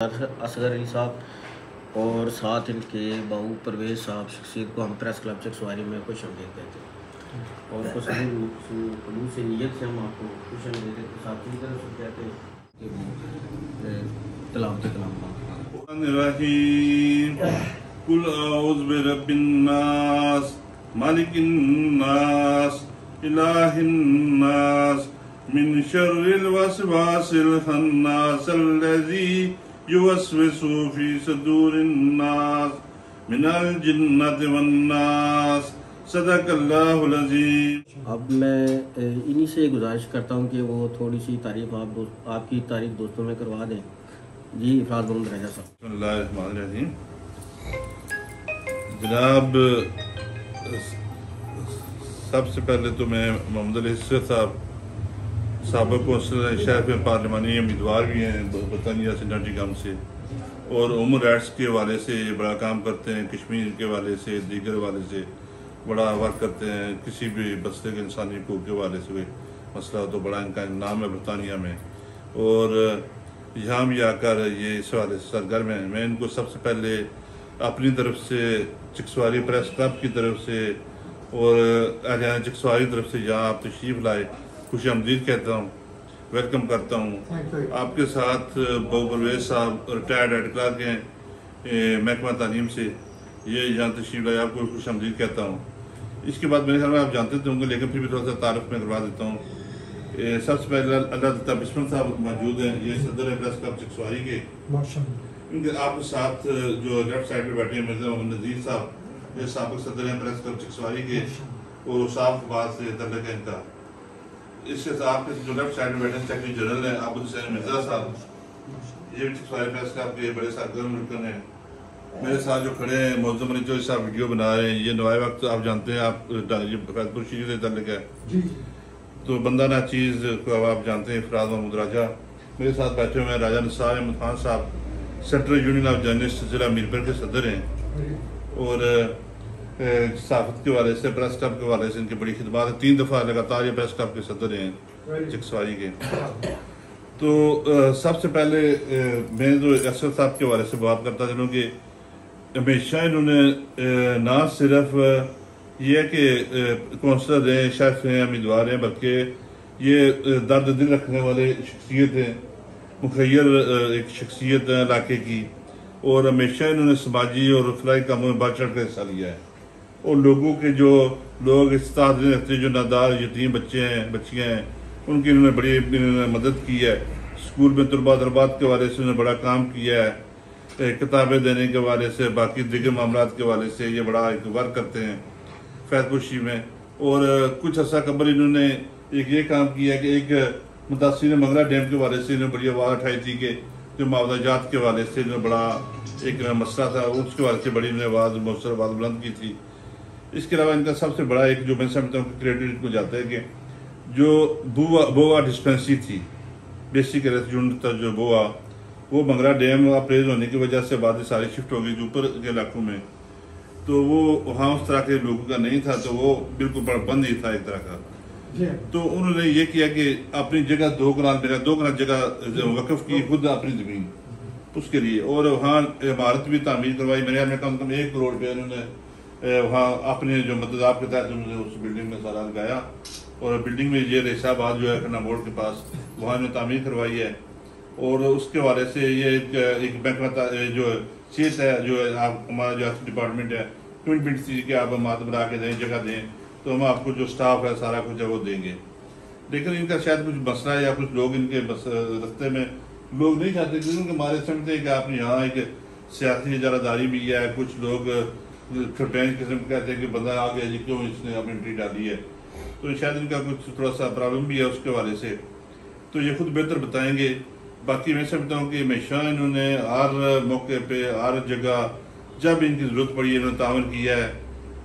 असगर अली साहब और साथ इनके बाबू परवेज़ साहब शख्सियत को हम प्रेस क्लब चकसवारी में खुश आमदीद कहते हैं और खलूस से नीयत से हम आपको खुश आमदीद के साथ पूरी तरह से कहते हैं कि वो तलावत कलाम कुल औज़ु बिरब्बिन नास मालिकिन नास इलाहिन नास मिन शर्रिल वसवासिल खन्नास अल्लज़ी युवस्विसु फी सुदूरिन नास मिनल जिन्नति वन नास सदक़ल्लाहुल अज़ीम। अब मैं इन्हीं से गुजारिश करता हूँ कि वो थोड़ी सी तारीफ आपकी तारीफ दोस्तों में करवा दें। जी इफ़रात मोहम्मद रजा साहब। बिस्मिल्लाहिर्रहमानिर्रहीम। जनाब, सबसे पहले तो मैं मोहम्मद अली साहब साबिक़ कौंसलर शहर में पार्लिमानी उम्मीदवार भी हैं बरतानिया से नॉटिंघम से, और ह्यूमन राइट्स के हवाले से बड़ा काम करते हैं, कश्मीर के हवाले से दीगर हवाले से बड़ा वर्क करते हैं। किसी भी बस्ते के इंसानी हकूक़ के हवाले से कोई मसला हो तो बड़ा इनका नाम है बरतानिया में, और यहाँ भी आकर ये इस हवाले से सरगर्म है। मैं इनको सबसे पहले अपनी तरफ से चकसवारी प्रेस क्लब की तरफ से और हरियाणा चकसवारी की तरफ से यहाँ आप तशरीफ़ लाए खुश आमदीद कहता हूँ, वेलकम करता हूँ। आपके साथ बाबू परवेज़ साहब रिटायर्ड हेड क्लर्क हैं महकमा तालीम से, ये यहाँ तशरीफ़ लाए, आपको खुश आमदीद कहता हूँ। इसके बाद मेरे ख्याल में आप जानते तो होंगे, लेकिन फिर भी थोड़ा सा तारुफ में करवा देता हूँ। सबसे पहले अल्लाह बिस्मिल साहब मौजूद हैं, ये सदर प्रेस क्लब चकसवारी के। इनके आपके साथ जो लेफ्ट साइड में बैठे हैं मिर्ज़ा मोहम्मद नज़ीर साहब, ये साबिक़ सदर हैं प्रेस क्लब चकसवारी के, और साफ बात से तल्लुक़ है इनका। इसके साथ जो लेफ्ट साइड में बैठे सेक्रेटरी जनरल हैं अबू हुसैन मिर्ज़ा साहब, ये भी चकसवारी प्रेस क्लब के बड़े सरगर्म रुकन हैं। मेरे साथ जो खड़े हैं मौजूद मनी जो साहब वीडियो बना रहे हैं, ये नवाए वक्त आप जानते हैं, आप फैजपुर शीरी से तल्लुक़ है तो बंदा ना चीज़ को आप जानते हैं इफ़रात मोहम्मद राजा। मेरे साथ बैठे हुए हैं राजा निसार अहमद खान साहब, सेंट्रल यूनियन ऑफ जर्नलिस्ट ज़िला मीरपुर के सदर हैं, और सहाफ़त के हवाले से प्रेस क्लब के हवाले से इनकी बड़ी खिदमत है। 3 दफ़ा लगातार ये प्रेस क्लब के सदर हैं चकसवारी के। तो सबसे पहले मैं जो असद साहब के हवाले से बात करता चलूँ कि हमेशा इन्होंने ना सिर्फ ये कि कौंसलर हैं, शेफ हैं, उम्मीदवार हैं, बल्कि ये दर्द दिल रखने वाले शख्सियत हैं, मुखैर एक शख्सियत है इलाके की, और हमेशा इन्होंने समाजी और फलाई कामों में बढ़ चढ़ कर हिस्सा लिया है। और लोगों के जो लोग इस्ताद रहते हैं, जो नादार यतीम बच्चे हैं, बच्चियाँ हैं, उनकी इन्होंने बड़ी मदद की है। स्कूल में तलबा दरबात के हवाले से उन्होंने बड़ा काम किया है, किताबें देने के हवाले से, बाकी दिगर मामलात के हवाले से ये बड़ा एक वर्क करते हैं फैजपुर शी में। और कुछ अर्सा कबल इन्होंने एक ये काम किया है कि एक मुतासिर मंगला डैम के हवाले से इन्होंने बड़ी आवाज़ उठाई थी कि जो मुआवजात के हवाले से इन्होंने बड़ा एक मसला था, उसके हवाले से बड़ी इन्होंने आवाज़ मौसर आवाज़ बुलंद की थी। इसके अलावा इनका सबसे बड़ा एक जो मैं समझता हूँ क्रेडिट को जाता है कि जो बोआ डिस्पेंसरी थी, बेसिक यूनिट था जो बोआ, वो मंगरा डैम अप्रेज होने की वजह से आबादी सारी शिफ्ट हो गई थी ऊपर के इलाकों में, तो वो वहाँ उस तरह के लोगों का नहीं था, तो वो बिल्कुल बड़ा बंद ही था एक तरह का। तो उन्होंने ये किया कि अपनी जगह 2 कनाल जगह वक़्फ़ की खुद अपनी ज़मीन उसके लिए, और वहाँ इमारत भी तामीर करवाई। मेरे ख्याल में कम से कम 1 करोड़ रुपये उन्होंने वहाँ अपने जो मतदाब के तहत उन्होंने उस बिल्डिंग में सारा लगाया, और बिल्डिंग में ये रेसाबाद जो है खन्ना मोड़ के पास वहाँ इन्होंने तामीर करवाई है। और उसके हवाले से ये एक बैंक जो सेहत है, जो आप हमारा जो डिपार्टमेंट है, कमिटमेंट थी कि आप मात बना के दें, जगह दें, तो हम आपको जो स्टाफ है सारा कुछ है वो देंगे। लेकिन इनका शायद कुछ मसला है या कुछ लोग इनके बस रस्ते में लोग नहीं चाहते, क्योंकि हमारे समझते हैं कि आपने यहाँ एक सियासी इजारादारी भी है। कुछ लोग छोटेंज किस्म कहते हैं कि बंदा आ गया जी, क्यों इसने अपनी एंट्री डाली है, तो शायद इनका कुछ थोड़ा सा प्रॉब्लम भी है उसके हवाले से, तो ये खुद बेहतर बताएंगे। बाकी मैं समझता हूँ कि हमेशा इन्होंने हर मौके पे हर जगह जब इनकी ज़रूरत पड़ी इन्होंने तावन किया है।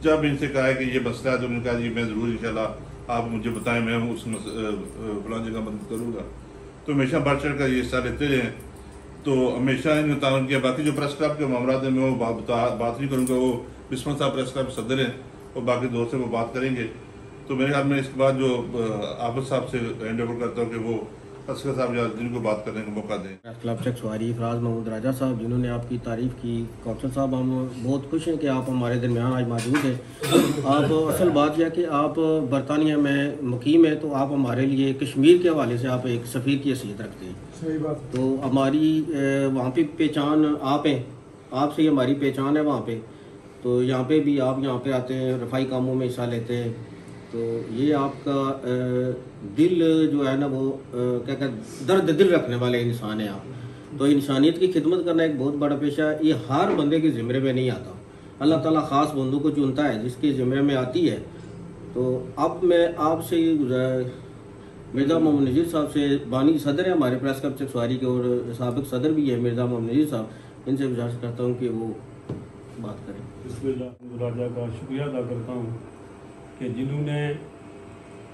जब इनसे कहा है कि ये मसला है तो उन्होंने कहा जी मैं ज़रूर इंशाल्लाह आप मुझे बताएं, मैं उस फलां जगह मदद करूँगा। तो हमेशा बढ़ चढ़ कर ये हिस्सा लेते हैं, तो हमेशा इन्होंने तावन किया। बाकी जो प्रेस क्लब के मामला है मैं वो बात नहीं करूँगा, वो बिस्मिल साहब प्रेस क्लब सदर हैं, और बाकी दोस्त से वो बात करेंगे। तो मेरे ख्याल में इसके बाद जो आबिद साहब से हैंड ओवर करता हूँ कि वो असगर साहब जिन को बात करने का मौका दें। क्लब चेक सवारी फराज महमूद राजा साहब जिन्होंने आपकी तारीफ़ की। कौंसल साहब हम बहुत खुश हैं कि आप हमारे दरमियान आज मौजूद हैं। आप असल बात यह कि आप बरतानिया में मुकीम है, तो आप हमारे लिए कश्मीर के हवाले से आप एक सफ़ीर की हैसियत रखते हैं। सही बात। तो हमारी वहाँ पे पहचान आप हैं, आपसे ही हमारी पहचान है वहाँ पे। तो यहाँ पे भी आप यहाँ पे आते हैं, रफाई कामों में हिस्सा लेते हैं, तो ये आपका दिल जो है ना वो क्या कहते दर्द दिल रखने वाले इंसान हैं आप। तो इंसानियत की खिदमत करना एक बहुत बड़ा पेशा है। ये हर बंदे के ज़िम्मे में नहीं आता, अल्लाह ताला ख़ास बंदों को चुनता है जिसके ज़िम्मे में आती है। तो अब मैं आपसे मिर्ज़ा मोहम्मद नज़ीर साहब से, बानी सदर है हमारे प्रेस क्लब चेक सवारी के और साबिक सदर भी है मिर्ज़ा मोहम्मद नज़ीर साहब, इनसे गुजारिश करता हूँ कि वो बात करें। बिस्मिल्लाह राजा का शुक्रिया अदा करता हूँ कि जिन्होंने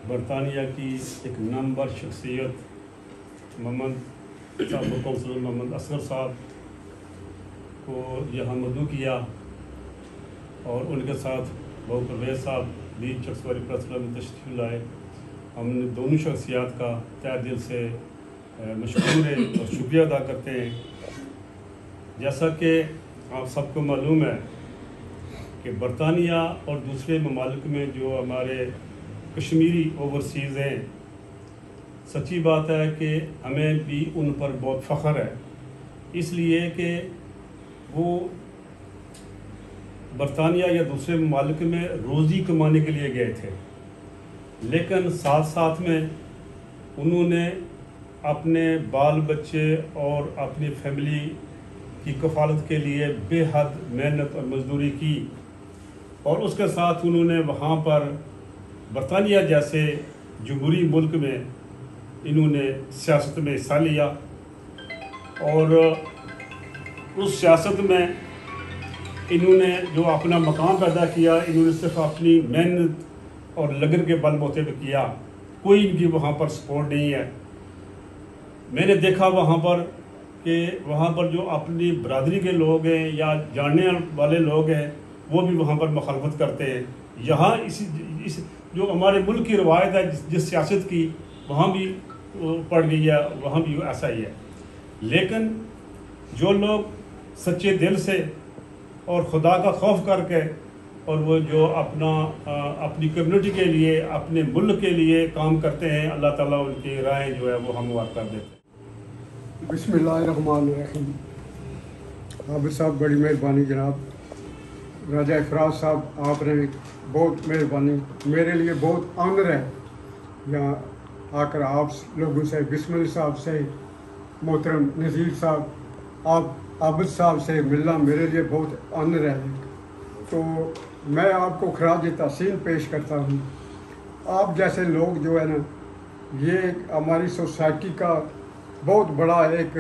बरतानिया की एक नामवर शख्सियत मोहम्मद साहब कौंसलर मोहम्मद असगर साहब को यहाँ मदऊ किया और उनके साथ बहु परवेज़ साहब भी चेक सवारी प्रेस क्लब में तशरीफ़ लाए। हमने दोनों शख्सियात का तहे दिल से मशकूर है और शुक्रिया अदा करते हैं। जैसा कि आप सबको मालूम है कि बरतानिया और दूसरे ममालिक में जो हमारे कश्मीरी ओवरसीज़ हैं, सच्ची बात है कि हमें भी उन पर बहुत फ़ख्र है, इसलिए कि वो बरतानिया या दूसरे ममालिक में रोज़ी कमाने के लिए गए थे, लेकिन साथ साथ में उन्होंने अपने बाल बच्चे और अपनी फैमिली की कफालत के लिए बेहद मेहनत और मजदूरी की, और उसके साथ उन्होंने वहाँ पर बरतानिया जैसे जमहूरी मुल्क में इन्होंने सियासत में हिस्सा लिया और उस सियासत में इन्होंने जो अपना मकाम पैदा किया, इन्होंने सिर्फ अपनी मेहनत और लगन के बलबूते पे किया, कोई इनकी वहाँ पर सपोर्ट नहीं है। मैंने देखा वहाँ पर कि वहाँ पर जो अपनी बरादरी के लोग हैं या जानने वाले लोग हैं वो भी वहाँ पर मुखालफत करते हैं। यहाँ इस जो हमारे मुल्क की रवायत है जिस सियासत की, वहाँ भी पड़ गई है, वहाँ भी ऐसा ही है। लेकिन जो लोग सच्चे दिल से और खुदा का खौफ करके और वो जो अपनी कम्युनिटी के लिए, अपने मुल्क के लिए काम करते हैं, अल्लाह ताला उनकी राहें जो है वो हमवार कर देते हैं। बिस्मिल्लाहिर्रहमानिर्रहीम। आबिद साहब बड़ी मेहरबानी जनाब। राजा इफराज साहब आपने बहुत मेहरबानी, मेरे लिए बहुत ऑनर है यहाँ आकर आप लोगों से, बिस्मिल्लाह साहब से, मोहतरम नज़ीर साहब, आप आबिद साहब से मिलना मेरे लिए बहुत ऑनर है। तो मैं आपको खराज तहसीन पेश करता हूँ। आप जैसे लोग जो है ना, ये हमारी सोसाइटी का बहुत बड़ा एक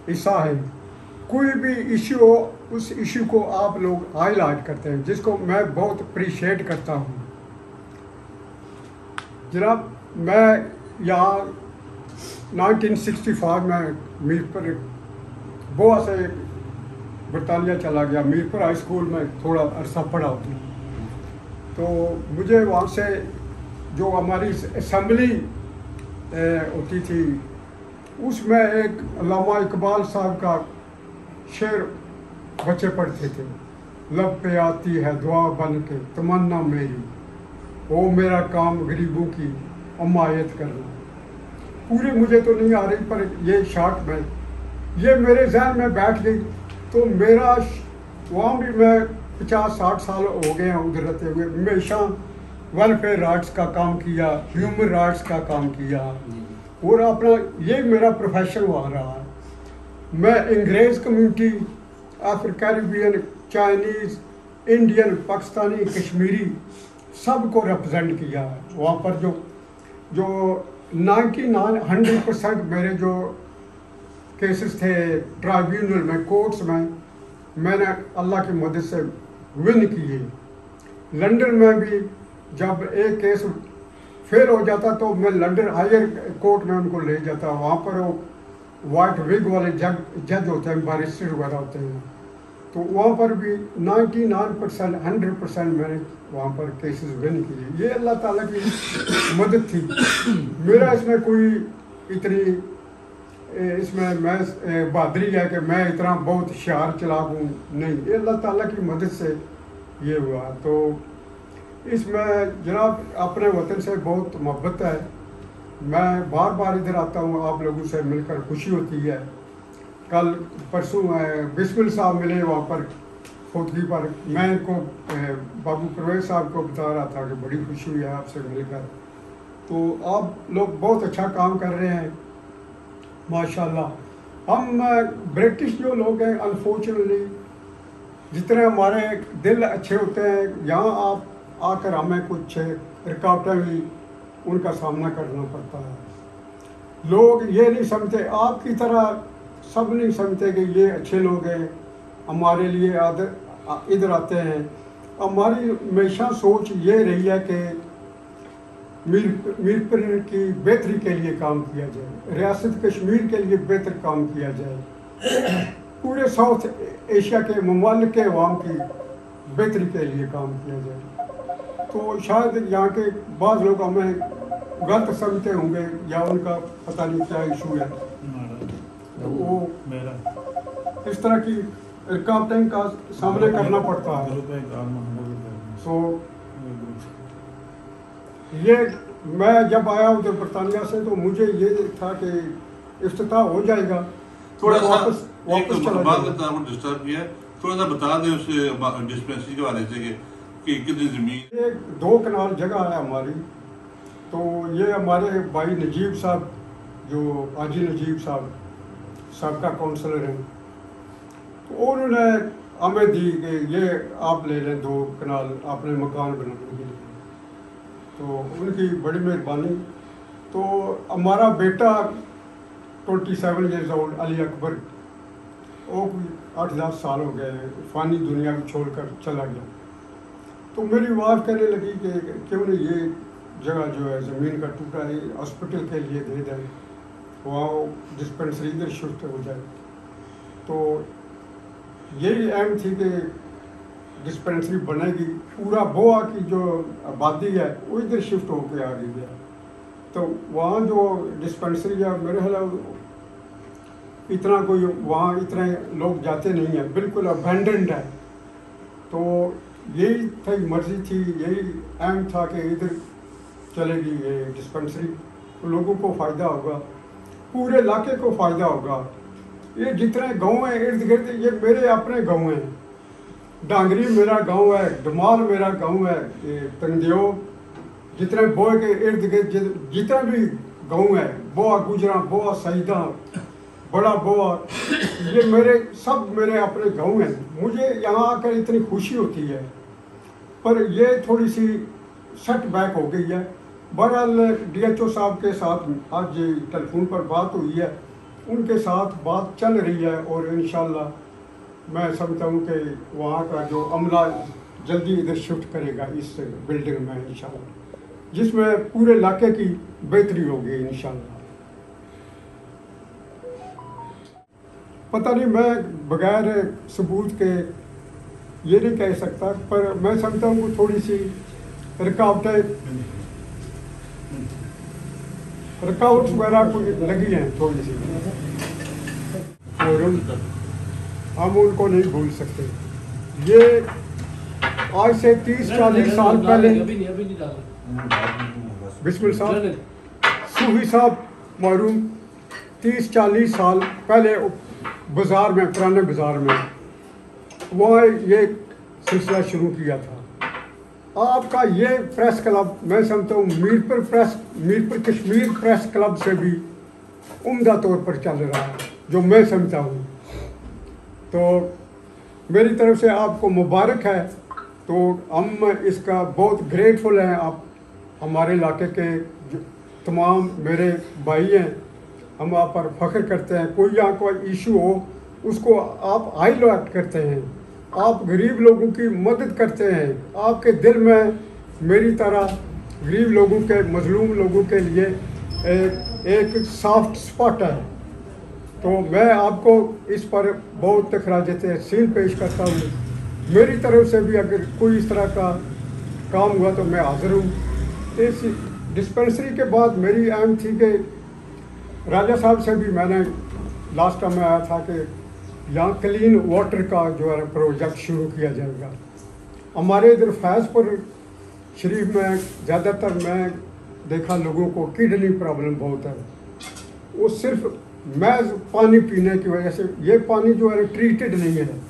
हिस्सा है। कोई भी इशू हो, उस इशू को आप लोग हाईलाइट करते हैं, जिसको मैं बहुत अप्रिशिएट करता हूँ। जनाब, मैं यहाँ 1965 में मीरपुर गोवा से बरतानिया चला गया। मीरपुर हाई स्कूल में थोड़ा अरसा पढ़ा होती, तो मुझे वहाँ से जो हमारी असम्बली होती थी, उसमें एक अल्लामा इकबाल साहब का शेर बच्चे पढ़ते थे। लब पे आती है दुआ बन के तमन्ना मेरी, वो मेरा काम गरीबों की अमायत करना। पूरी मुझे तो नहीं आ रही, पर ये शार्ट में ये मेरे जहन में बैठ गई। तो मेरा वहाँ भी मैं 50-60 साल हो गए हैं उधर रहते हुए, हमेशा वेलफेयर राइट्स का काम किया, ह्यूमन राइट्स का काम किया, और अपना ये मेरा प्रोफेशन वहाँ रहा है। मैं अंग्रेज़ community, Caribbean, Chinese, Indian, Pakistani, Kashmiri सब को रिप्रेजेंट किया है वहाँ पर। जो 99-100% मेरे जो केसेस थे ट्राइब्यूनल में, कोर्ट्स में, मैंने अल्लाह की मदद से विन किए। लंदन में भी जब एक केस फेल हो जाता तो मैं लंदन हायर कोर्ट में उनको ले जाता। वहाँ पर वो वाइट विग वाले जज होते हैं, बैरिस्टर वगैरह होते हैं, तो वहाँ पर भी 99% 100% मैंने वहाँ पर केसेस विन किए। ये अल्लाह ताला की मदद थी, मेरा इसमें कोई इतनी इसमें मैं बहादुरी है कि मैं इतना बहुत होशियार चलाक हूँ, नहीं, ये अल्लाह ताला की मदद से ये हुआ। तो इसमें जनाब अपने वतन से बहुत मोहब्बत है, मैं बार बार इधर आता हूँ, आप लोगों से मिलकर खुशी होती है। कल परसों बिस्मिल साहब मिले वहाँ पर खोदगी पर, मैं इनको बाबू परवेज साहब को बता रहा था कि बड़ी खुशी हुई है आपसे मिलकर। तो आप लोग बहुत अच्छा काम कर रहे हैं माशाल्लाह। हम ब्रिटिश जो लोग हैं अनफॉर्चुनेटली जितने हमारे दिल अच्छे होते हैं, यहाँ आप आकर हमें कुछ रुकावटें भी उनका सामना करना पड़ता है। लोग ये नहीं समझते, आपकी तरह सब नहीं समझते कि ये अच्छे लोग हैं, हमारे लिए इधर आते हैं। हमारी हमेशा सोच ये रही है कि मीरपुर की बेहतरी के लिए काम किया जाए, रियासत कश्मीर के लिए बेहतर काम किया जाए, पूरे साउथ एशिया के ममालिक के अवाम की बेहतरी के लिए काम किया जाए। तो शायद यहाँ के बाद लोग हमें गलत समझते होंगे या उनका पता नहीं क्या इशू है, तो वो इस तरह की रुकावटें का सामना करना पड़ता है। तो ये मैं जब आया उधर बरतानिया से तो मुझे ये था कि इफ्तिताह हो जाएगा, थोड़ा सा वापस चला जाएगा। डिस्टर्ब किया, थोड़ा सा बता दें उस डिस्पेंसरी के बारे से कि कितनी ज़मीन। ये 2 कनाल जगह है हमारी। तो ये हमारे भाई नजीब साहब, जो हाजी नजीब साहब सबका काउंसलर हैं, तो उन्होंने हमें दी कि ये आप ले लें 2 कनाल अपने मकान बनाने के लिए। तो उनकी बड़ी मेहरबानी। तो हमारा बेटा 27 ईयर्स ओल्ड अली अकबर, वो 8-10 साल हो गए फ़ानी दुनिया को छोड़कर चला गया। तो मेरी वाइफ कहने लगी कि क्यों नहीं ये जगह जो है ज़मीन का टुकड़ा है हॉस्पिटल के लिए दे दें, वहाँ डिस्पेंसरी इधर शिफ्ट हो जाए। तो यही एम थी कि डिस्पेंसरी बनेगी, पूरा बोआ की जो आबादी है वो इधर शिफ्ट होकर आ गई है। तो वहाँ जो डिस्पेंसरी है मेरे ख्याल इतना कोई वहाँ इतने लोग जाते नहीं हैं, बिल्कुल अबैंडन्ड है। तो यही थी मर्जी थी, यही एम था कि इधर चलेगी ये डिस्पेंसरी, तो लोगों को फ़ायदा होगा, पूरे इलाके को फ़ायदा होगा। ये जितने गांव हैं इर्द गिर्द, ये मेरे अपने गांव हैं। डांगरी मेरा गांव है, डमाल मेरा गांव है, ये तंगदेव, जितने बोए के इर्द गिर्द जितने भी गांव है, बोआ गुजरा, बोआ सईदा, बड़ा बोआ, ये सब मेरे अपने गांव हैं। मुझे यहाँ आकर इतनी खुशी होती है, पर ये थोड़ी सी सेट बैक हो गई है। बहरहाल DHO साहब के साथ आज टेलीफोन पर बात हुई है, उनके साथ बात चल रही है और इंशाल्लाह मैं समझता हूँ कि वहाँ का जो अमला जल्दी इधर शिफ्ट करेगा इस बिल्डिंग में इंशाल्लाह, जिसमें पूरे इलाके की बेहतरी होगी इंशाल्लाह। पता नहीं, मैं बगैर सबूत के ये नहीं कह सकता, पर मैं समझता हूँ कि थोड़ी सी रुकावट वगैरह को लगी हैं थोड़ी सी, और हम उनको नहीं भूल सकते। ये आज से 30-40 साल पहले बिस्मिल साहब सूफी साहब महरूम 30-40 साल पहले बाज़ार में, पुराने बाज़ार में वहाँ ये सिलसिला शुरू किया था। आपका ये प्रेस क्लब मैं समझता हूँ मीरपुर कश्मीर प्रेस क्लब से भी उम्दा तौर पर चल रहा है, जो मैं समझता हूँ। तो मेरी तरफ से आपको मुबारक है। तो हम इसका बहुत ग्रेटफुल हैं, आप हमारे इलाके के तमाम मेरे भाई हैं, हम आप पर फ़ख्र करते हैं। कोई यहाँ कोई इशू हो उसको आप हाईलाइट करते हैं, आप गरीब लोगों की मदद करते हैं। आपके दिल में मेरी तरह गरीब लोगों के, मजलूम लोगों के लिए एक सॉफ्ट स्पॉट है। तो मैं आपको इस पर बहुत खराजत तहसीन पेश करता हूँ। मेरी तरफ से भी अगर कोई इस तरह का काम हुआ तो मैं हाज़िर हूँ। इस डिस्पेंसरी के बाद मेरी एम थी कि राजा साहब से भी मैंने लास्ट टाइम में आया था कि यहाँ क्लीन वाटर का जो है प्रोजेक्ट शुरू किया जाएगा। हमारे इधर फैज़पुर शरीफ में ज़्यादातर मैं देखा लोगों को किडनी प्रॉब्लम बहुत है। वो सिर्फ महज पानी पीने की वजह से, ये पानी जो है ट्रीटेड नहीं है,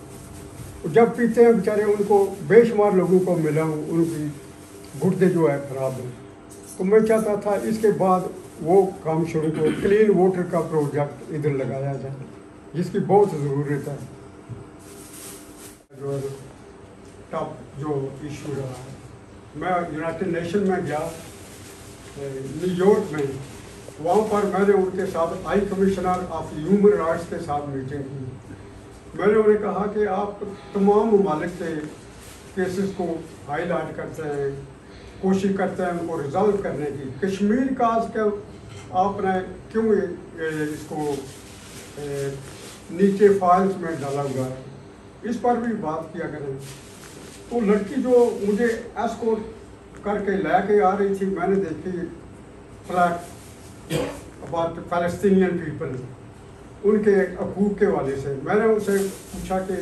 जब पीते हैं बेचारे उनको बेशुमार लोगों को मिला उनकी गुर्दे जो है ख़राब है। तो मैं चाहता था इसके बाद वो काम शुरू को क्लीन वाटर का प्रोजेक्ट इधर लगाया जाए, जिसकी बहुत ज़रूरत है। जो टॉप जो इशू रहा है, मैं यूनाइटेड नेशन में गया न्यूयॉर्क में, वहाँ पर मैंने उनके साथ high commissioner of human rights के साथ मीटिंग की। मैंने उन्हें कहा कि आप तमाम ममालिक के केसेस को हाईलाइट करते हैं, कोशिश करते हैं उनको रिजॉल्व करने की। कश्मीर का आज का आपने क्यों इसको नीचे फाइल्स में डाला हुआ है, इस पर भी बात किया करें। तो लड़की जो मुझे एस्कॉर्ट करके लेके आ रही थी, मैंने देखी फ्लैट अबाउट फ़लस्तीनियन पीपल, उनके हकूक़ के वाले से। मैंने उनसे पूछा कि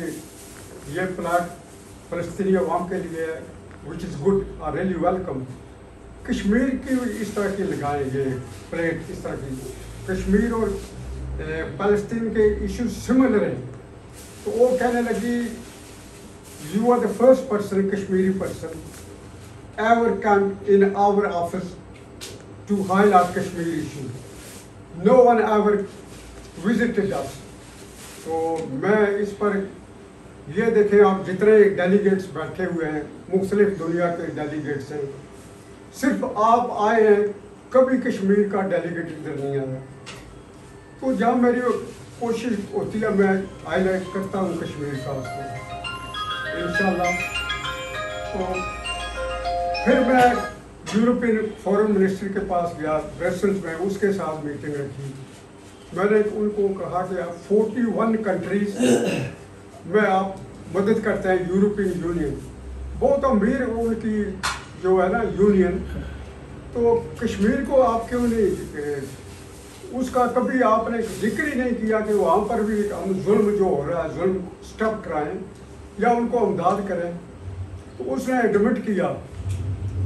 ये फ्लैट फ़लस्तीनी अवाम के लिए है, विच इज़ गुड और रियली वेलकम। कश्मीर की इस तरह की लगाएं ये प्लेट, इस तरह की कश्मीर और फ़लस्तीन के इशू सिमिलर हैं। तो वो कहने लगी, you are the first person, Kashmiri person ever come in our office to highlight Kashmir issue, no one ever visited us. तो मैं इस पर ये देखें, आप जितने डेलीगेट्स बैठे हुए हैं, मुख्तलिफ दुनिया के डेलीगेट्स हैं, सिर्फ आप आए हैं, कभी कश्मीर का डेलीगेट इधर नहीं आया। तो जहाँ मेरी कोशिश होती है मैं हाईलाइट करता हूँ कश्मीर का उसको इंशाल्लाह। तो फिर मैं यूरोपियन फॉरेन मिनिस्टर के पास गया ब्रसेल्स में, उसके साथ मीटिंग रखी। मैंने उनको कहा कि आप 41 कंट्रीज में आप मदद करते हैं, यूरोपियन यूनियन बहुत अमीर उनकी जो है ना यूनियन, तो कश्मीर को आप क्यों नहीं, उसका कभी आपने जिक्र ही नहीं किया कि वहाँ पर भी हम जुल्म जो हो रहा है, जुल्म स्टॉप कराएं या उनको इमदाद करें। तो उसने एडमिट किया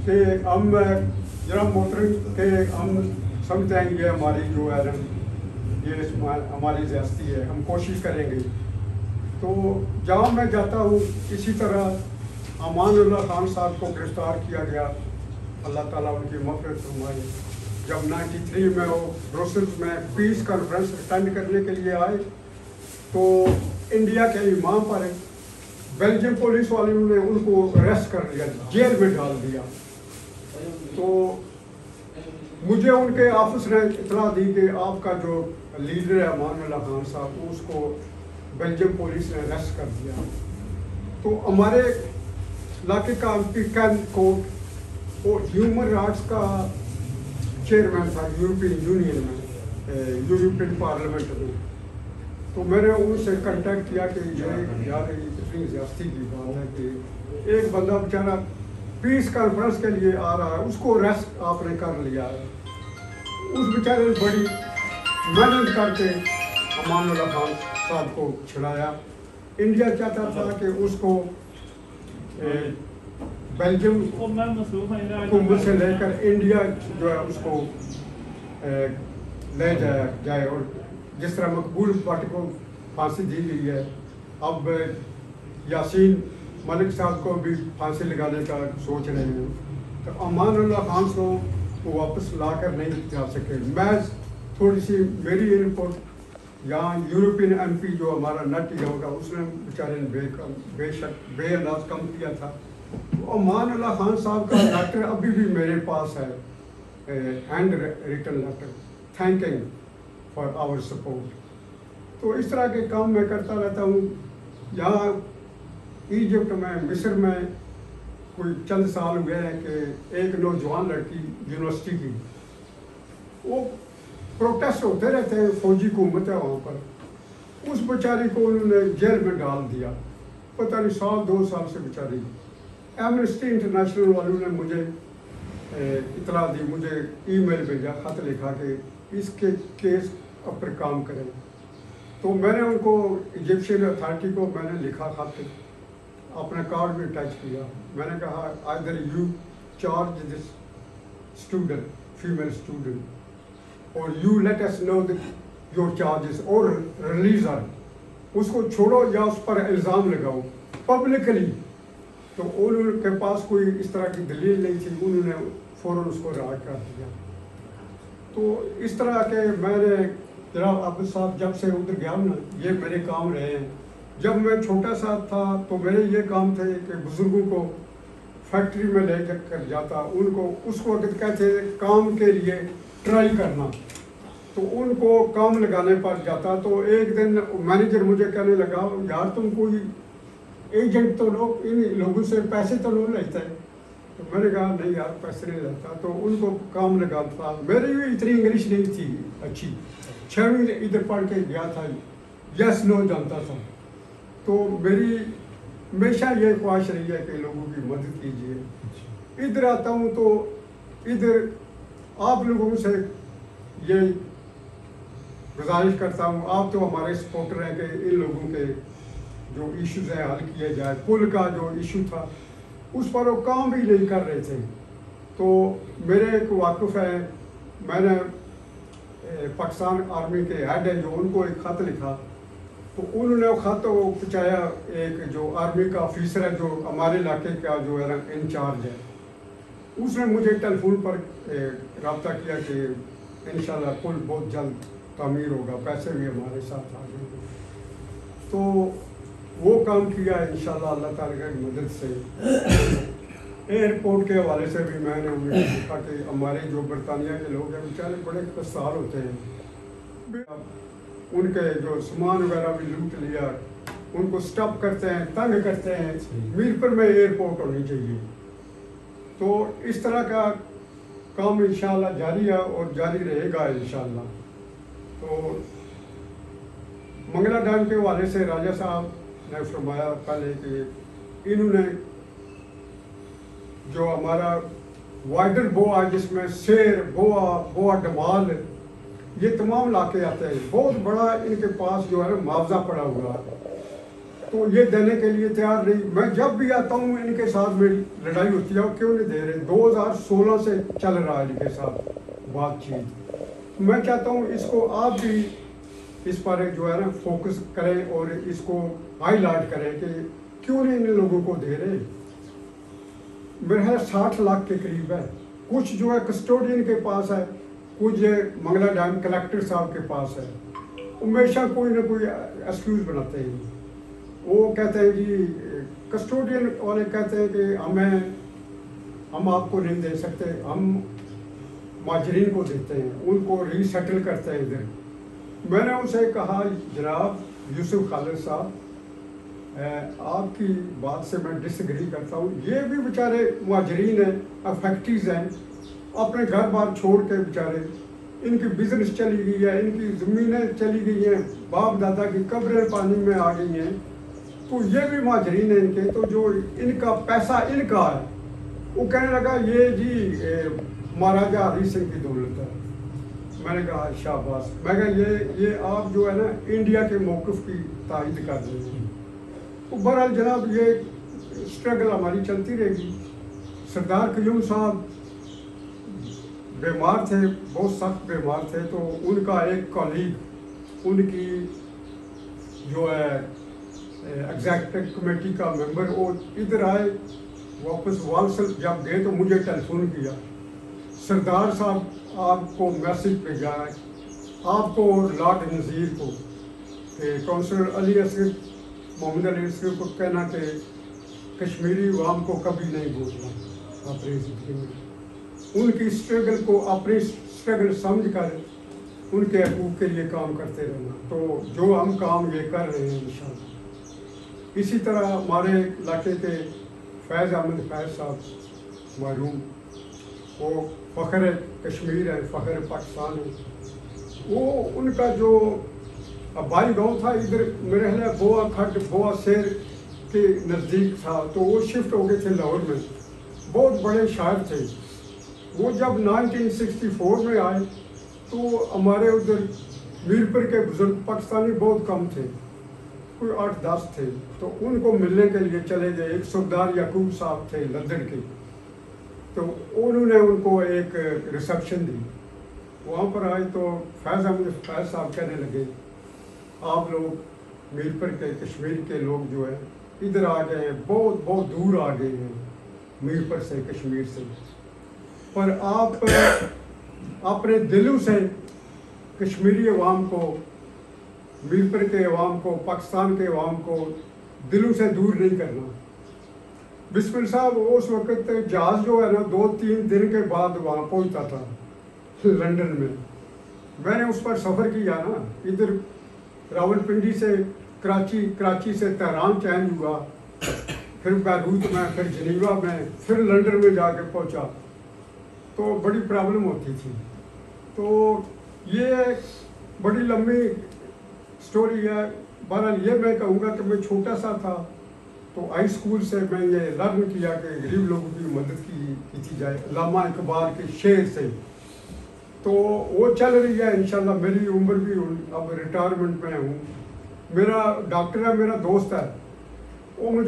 कि हम जनाब मोहतरम के हम समझते हैं ये हमारी जो है ना ये हमारी ज़्यादती है, हम कोशिश करेंगे। तो जहाँ मैं जाता हूँ इसी तरह अमानुल्लाह खान साहब को गिरफ्तार किया गया, अल्लाह ताला उनकी मग़फ़िरत फरमाए। जब 93 में वो ब्रसेल्स में पीस कॉन्फ्रेंस अटेंड करने के लिए आए, तो इंडिया के इमाम पर बेल्जियम पुलिस वालों ने उनको अरेस्ट कर लिया, जेल में डाल दिया। तो मुझे उनके ऑफिस ने इतला दी कि आपका जो लीडर है अमानुल्लाह खान साहब, उसको बेल्जियम पुलिस ने अरेस्ट कर दिया। तो हमारे इलाके का कैन कोर्ट और ह्यूमन राइट्स का चेयरमैन था यूरोपियन यूनियन में, यूरोपियन पार्लियामेंट में। तो मैंने उनसे कांटेक्ट किया कि ये यार इतनी ज़्यादती की बात है कि एक बंदा बेचारा पीस कॉन्फ्रेंस के लिए आ रहा है, उसको अरेस्ट आपने कर लिया है। उस बेचारे ने बड़ी मेहनत करके अमानुल्लाह खान साहब को छुड़ाया। इंडिया चाहता था कि उसको बेल्जियम हुकूमत से लेकर इंडिया जो है उसको ले जाया जाए, और जिस तरह मकबूल भट्ट को फांसी दी गई है, अब यासीन मलिक साहब को भी फांसी लगाने का सोच रहे हैं। तो अमानुल्लाह खान को वो वापस ला कर नहीं जा सके। मैं थोड़ी सी मेरी रिपोर्ट, यहाँ यूरोपियन एमपी जो हमारा नट होगा, उसने बेचारे ने बेशक बेअंदाज कम किया था। अमानुल्लाह खान साहब का लेटर अभी भी मेरे पास है, handwritten letter thanking for our support. तो इस तरह के काम मैं करता रहता हूँ। यहाँ इजिप्ट में, मिस्र में कोई चंद साल हुए हैं कि एक नौजवान लड़की यूनिवर्सिटी की, वो प्रोटेस्ट होते रहते हैं, फौजी हुकूमत है वहाँ पर, उस बेचारी को उन्होंने जेल में डाल दिया, पता नहीं 1-2 साल से बेचारी। एमनेस्टी इंटरनेशनल वालों ने मुझे इतला दी, मुझे ईमेल भेजा, ख़त लिखा कि اس کے کیس پر کام کریں. تو میں نے ان کو ایجپشین اتھارٹی کو میں نے لکھا خط, اپنا کارڈ بھی اٹیچ کیا. میں نے کہا either you charge this student, female student, or you let us know that your charges or release her. اس کو چھوڑو یا اس پر الزام لگاؤ پبلکلی. تو ان کے پاس کوئی اس طرح کی دلیل نہیں تھی, انہوں نے فوراً اس کو رہا کر دیا. تو اس طرح کے میں نے جناب عابد صاحب جب سے ادھر گیا نا, یہ میرے کام رہے ہیں. جب میں چھوٹا سا تھا تو میرے یہ کام تھے کہ بزرگوں کو فیکٹری میں لے کر جاتا, ان کو اس وقت کہتے کام کے لیے ٹرائی کرنا, تو ان کو کام لگانے پر جاتا. تو ایک دن مینیجر مجھے کہنے لگا یار تم کوئی ایجنٹ تو لوگ ان لوگوں سے پیسے تو لوگ لیتا ہے. تو میں نے کہا نہیں یار پیسے نہیں لیتا. تو ان کو کام لگاتا. میری بھی اتنی انگلش نہیں تھی اچھی, 6ویں ادھر پڑھ کے گیا تھا, یس نو جانتا تھا. تو میری ہمیشہ یہ خواہش رہی ہے کہ لوگوں کی مدد کیجیے. ادھر آتا ہوں تو ادھر آپ لوگوں سے یہ گزارش کرتا ہوں, آپ تو ہمارے سپورٹر ہیں کہ ان لوگوں کے جو ایشوز ہیں حل کیے جائے. پل کا جو ایشو تھا اس پر وہ کام بھی نہیں کر رہے تھے. تو میرے ایک واقف ہے, میں نے پاکستان آرمی کے ہیڈ ہیں جو ان کو ایک خط لکھا. تو انہوں نے وہ خط وہ پہنچایا ایک جو آرمی کا آفیسر ہے جو ہمارے علاقے کا جو ہے انچارج ہے. اس نے مجھے ٹیلی فون پر رابطہ کیا کہ انشاءاللہ پل بہت جلد تعمیر ہوگا, پیسے بھی ہمارے ساتھ آ جائیں گے. تو وہ کام کیا انشاءاللہ اللہ تعالیٰ کی مدد سے. ایئرپورٹ کے حوالے سے بھی میں نے انہیں دیکھا کہ ہمارے جو برطانیہ کے لوگ ہیں بیچارے بڑے قصار ہوتے ہیں, ان کے جو سامان وغیرہ بھی لوٹ لیا, ان کو سٹاپ کرتے ہیں, تنگ کرتے ہیں. میرپور میں ایئرپورٹ ہونی چاہیے. تو اس طرح کا کام انشاءاللہ جاری ہے اور جاری رہے گا انشاءاللہ. تو منگلا ڈیم کے حوالے سے راجہ صاحب نے فرمایا پہلے کہ انہوں نے جو ہمارا وائڈر بوا جس میں شیر, بوا ڈمال, یہ تمام علاقے آتے ہیں, بہت بڑا ان کے پاس جو ہے نا معاوضہ پڑا ہوا, تو یہ دینے کے لیے تیار نہیں. میں جب بھی آتا ہوں ان کے ساتھ میری لڑائی ہوتی ہے, وہ کیوں نہیں دے رہے. 2016 سے چل رہا ہے ان کے ساتھ بات چیت. میں چاہتا ہوں اس کو آپ بھی اس پر جو ہے نا فوکس کریں اور اس کو ہائی لائٹ کریں کہ کیوں نہیں ان لوگوں کو دے رہے. میرے خیال 60 لاکھ کے قریب ہے. کچھ جو ہے کسٹوڈین کے پاس ہے, کچھ منگلا ڈیم کلیکٹر صاحب کے پاس ہے. ہمیشہ کوئی نہ کوئی ایکسکیوز بناتے ہیں. وہ کہتے ہیں جی کسٹوڈین والے کہتے ہیں کہ ہم آپ کو نہیں دے سکتے, ہم مہاجرین کو دیتے ہیں, ان کو ری سیٹل کرتے ہیں ادھر. میں نے ان سے کہا جناب یوسف خالد صاحب آپ کی بات سے میں ڈس ایگری کرتا ہوں. یہ بھی بیچارے مہاجرین ہیں, افیکٹیز ہیں, اپنے گھر بار چھوڑ کے بیچارے, ان کی بزنس چلی گئی ہے, ان کی زمینیں چلی گئی ہیں, باپ دادا کی قبریں پانی میں آ گئی ہیں. تو یہ بھی مہاجرین ہیں ان کے. تو جو ان کا پیسہ ان کا ہے, وہ کہنے لگا یہ جی مہاراجہ ہری سنگھ کی دولت ہے. میں نے کہا شاباش. میں کہا یہ آپ جو ہے نا انڈیا کے موقف کی تائید کر رہے ہیں. تو بہرحال جناب یہ اسٹرگل ہماری چلتی رہے گی. سردار قیوم صاحب بیمار تھے, بہت سخت بیمار تھے. تو ان کا ایک کالیگ, ان کی جو ہے ایگزیکٹو کمیٹی کا ممبر, وہ ادھر آئے واپس وانسل جب گئے تو مجھے ٹیلی فون کیا, سردار صاحب آپ کو میسج بھیجا ہے, آپ کو اور لارڈ نذیر کو, کہ کونسلر علی اصغر, محمد علی اصغر کو کہنا کہ کشمیری عوام کو کبھی نہیں بھولنا اپنی زندگی میں. ان کی اسٹرگل کو اپنی اسٹرگل سمجھ کر ان کے حقوق کے لیے کام کرتے رہنا. تو جو ہم کام یہ کر رہے ہیں انشاءاللہ. اسی طرح ہمارے علاقے کے فیض احمد فیض صاحب معروم, وہ فخر کشمیر ہے, فخر پاکستان ہے. وہ ان کا جو آبائی گاؤں تھا ادھر میرے خیال بوا کھڈ بوا سیر کے نزدیک تھا. تو وہ شفٹ ہو گئے تھے لاہور میں. بہت بڑے شاعر تھے. وہ جب 1964 میں آئے तो हमारे उधर मीरपुर के बुजुर्ग पाकिस्तानी बहुत कम थे, कोई 8-10 थे, तो उनको मिलने के लिए चले गए। एक सरदार याकूब साहब थे लंदन के, तो उन्होंने उनको एक रिसेप्शन दी। वहाँ पर आए तो फैज़ साहब कहने लगे, आप लोग मीरपुर के कश्मीर के लोग जो है इधर आ गए हैं, बहुत बहुत दूर आ गए हैं मीरपुर से, कश्मीर से, पर आप अपने दिलों से कश्मीरी अवाम को, मीरपुर के अवाम को, पाकिस्तान के अवाम को दिलों से दूर नहीं करना। बिस्मिल साहब उस वक्त जहाज़ जो है ना 2-3 दिन के बाद वहाँ पहुँचता था लंदन में। मैंने उस पर सफ़र किया ना, इधर रावलपिंडी से कराची, कराची से तेहरान चेंज हुआ, फिर बैरूत में, फिर जनीवा में, फिर लंदन में जाके पहुँचा, तो बड़ी प्रॉब्लम होती थी। तो ये बड़ी लंबी स्टोरी है। बहरहाल ये मैं कहूँगा कि मैं छोटा सा था तो हाई स्कूल से मैं ये लर्न किया कि गरीब लोगों की मदद की जाए, अल्लामा इकबाल के शेर से। तो वो चल रही है इंशाल्लाह। मेरी उम्र भी अब रिटायरमेंट में हूँ। मेरा डॉक्टर है, मेरा दोस्त है, वो मुझे